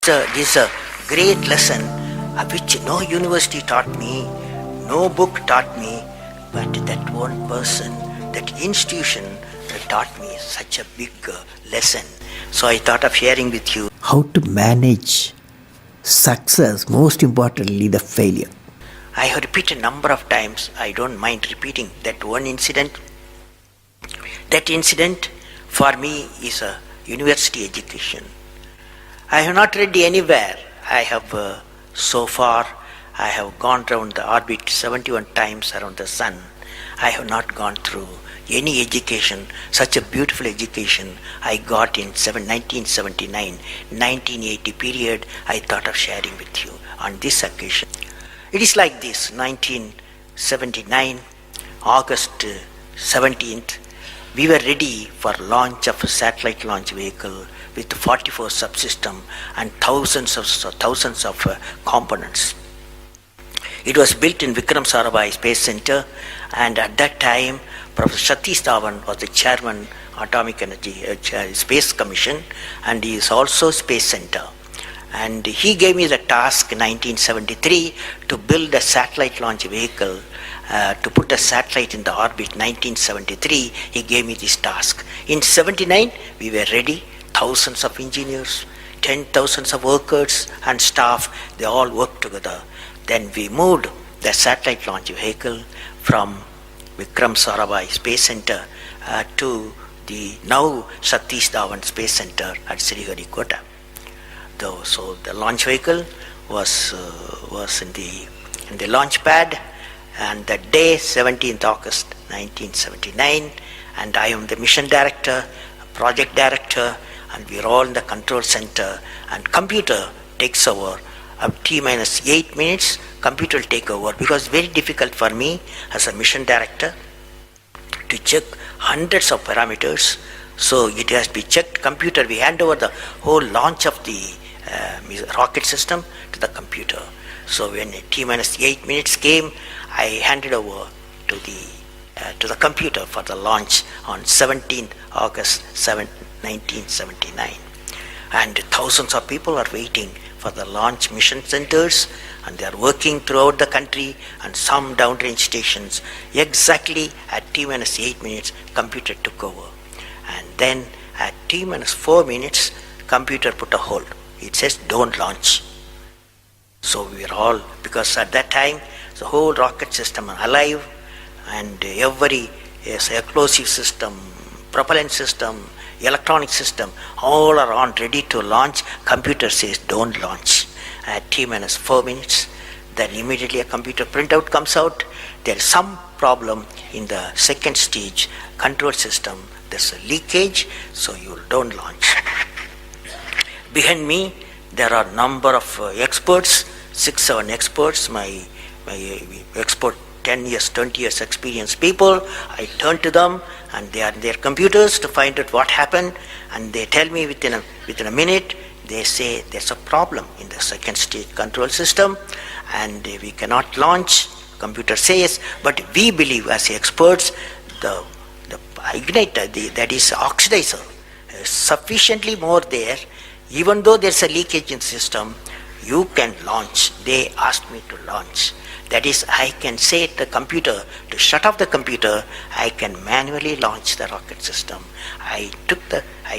This is a great lesson which no university taught me, no book taught me, but that one person, that institution taught me such a big lesson. So I thought of sharing with you how to manage success, most importantly the failure. I have repeated a number of times, I don't mind repeating that one incident. That incident for me is a university education. I have not read anywhere. I have so far, I have gone around the orbit 71 times around the sun. I have not gone through any education, such a beautiful education I got in 1979, 1980 period. I thought of sharing with you on this occasion. It is like this, 1979, August 17th, we were ready for launch of a satellite launch vehicle with 44 subsystem and thousands of components. It was built in Vikram Sarabhai Space Center, and at that time Professor Satish Dhawan was the chairman Atomic Energy Space Commission, and he is also Space Center. And he gave me the task in 1973 to build a satellite launch vehicle, to put a satellite in the orbit. 1973 he gave me this task. In 79 we were ready, thousands of engineers, 10,000 of workers and staff, they all worked together. Then we moved the satellite launch vehicle from Vikram Sarabhai Space Center to the now Satish Dhawan Space Center at Sriharikota. So the launch vehicle was in the launch pad, and the day 17th August 1979, and I am the mission director, project director, and we are all in the control center, and computer takes over. T minus 8 minutes, computer will take over, because it's very difficult for me as a mission director to check hundreds of parameters. So it has to be checked. Computer, we hand over the whole launch of the rocket system to the computer. So when T minus 8 minutes came, I handed over to the computer for the launch on 17th August 1979. And thousands of people are waiting for the launch mission centers, and they are working throughout the country and some downrange stations. Exactly at T minus 8 minutes, computer took over. And then at T minus 4 minutes, computer put a hold. It says don't launch. So we were all, because at that time the whole rocket system are alive, and every explosive system, propellant system, electronic system, all are on ready to launch. Computer says don't launch. At T minus 4 minutes, then immediately a computer printout comes out. There is some problem in the second stage control system. There's a leakage, so you don't launch. Behind me, there are number of experts, 6-7 experts, my expert 10 years, 20 years experienced people. I turn to them, and they are in their computers to find out what happened, and they tell me within a minute, they say there's a problem in the second stage control system and we cannot launch. Computer says, but we believe as experts the igniter, that is oxidizer, is sufficiently more there. Even though there's a leakage in the system, you can launch. They asked me to launch. That is, I can say to the computer to shut off the computer. I can manually launch the rocket system. I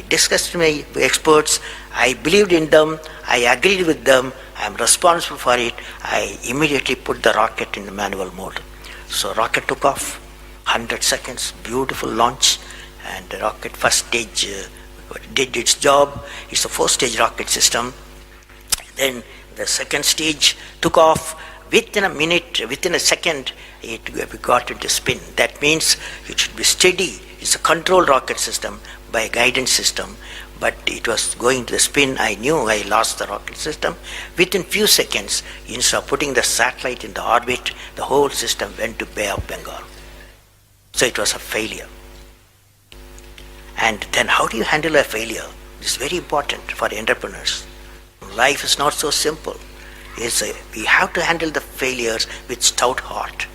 discussed with my experts. I believed in them. I agreed with them. I am responsible for it. I immediately put the rocket in the manual mode. So rocket took off, 100 seconds, beautiful launch, and the rocket first stage did its job. It's a 4-stage rocket system. Then the second stage took off. Within a minute, within a second, we got into spin. That means it should be steady. It's a controlled rocket system by a guidance system, but it was going to the spin. I knew I lost the rocket system. Within few seconds, instead of putting the satellite in the orbit, the whole system went to Bay of Bengal. So it was a failure. And then how do you handle a failure? It's very important for entrepreneurs. Life is not so simple. We have to handle the failures with stout heart.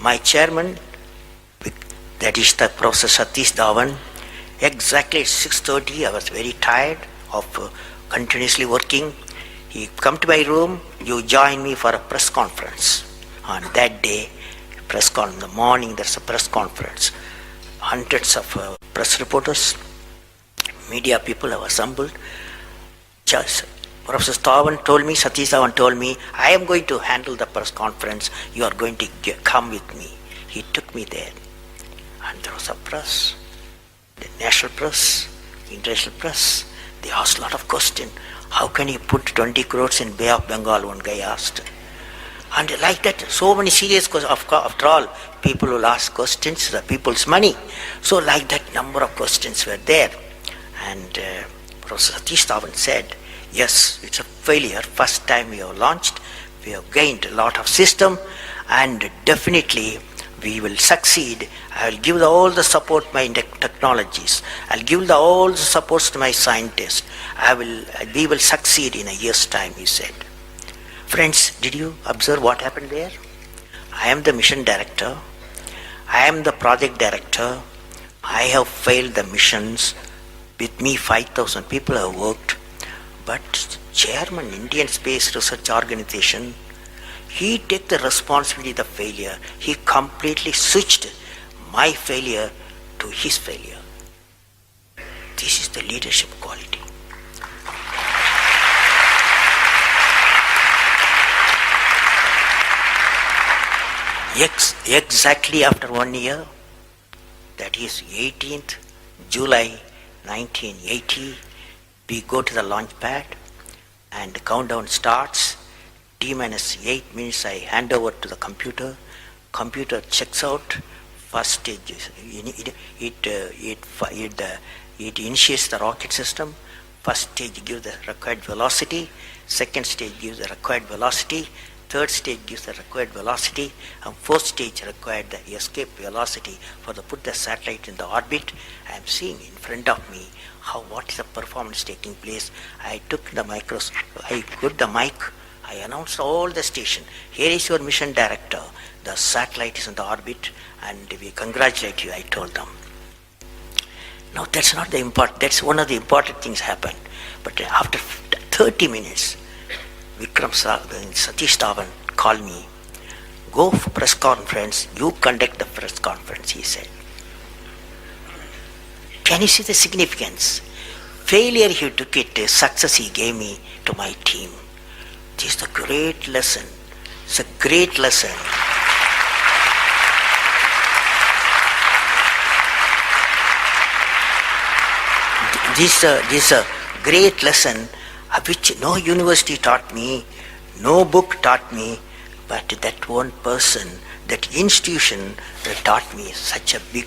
My chairman, that is the Professor Satish Dhawan, exactly at 6:30, I was very tired of continuously working. He come to my room, you join me for a press conference. On that day, in the morning there's a press conference. Hundreds of press reporters, media people have assembled. Just Professor Satish Dhawan told me, I am going to handle the press conference, you are going to come with me. He took me there. And there was a press, the national press, international press. They asked a lot of questions. How can you put 20 crores in Bay of Bengal, one guy asked. And like that, so many serious questions. After all, people will ask questions, the people's money. So like that, number of questions were there. And Professor Satish Dhawan said, yes, it's a failure. First time we have launched, we have gained a lot of system, and definitely we will succeed. I will give all the support my technologies. I'll give all the supports to my scientists. We will succeed in a year's time, he said. Friends, did you observe what happened there? I am the mission director. I am the project director. I have failed the missions. With me, 5,000 people have worked. But chairman, Indian Space Research Organization, he took the responsibility of the failure. He completely switched my failure to his failure. This is the leadership quality. Exactly after 1 year, that is 18th July 1980, we go to the launch pad and the countdown starts. T-8 minutes I hand over to the computer. Computer checks out. First stage, it initiates the rocket system. First stage gives the required velocity. Second stage gives the required velocity. Third stage gives the required velocity, and fourth stage required the escape velocity for the put the satellite in the orbit. I am seeing in front of me what is the performance taking place. I took the I put the mic, I announced all the station. Here is your mission director. The satellite is in the orbit, and we congratulate you, I told them. Now that's not the important, that's one of the important things happened. But after 30 minutes, Satish Dhawan called me, go for press conference, you conduct the press conference, he said. Can you see the significance? Failure he took it, success he gave me to my team. This is a great lesson. It's a great lesson. This is a great lesson which no university taught me, no book taught me, but that one person, that institution taught me such a big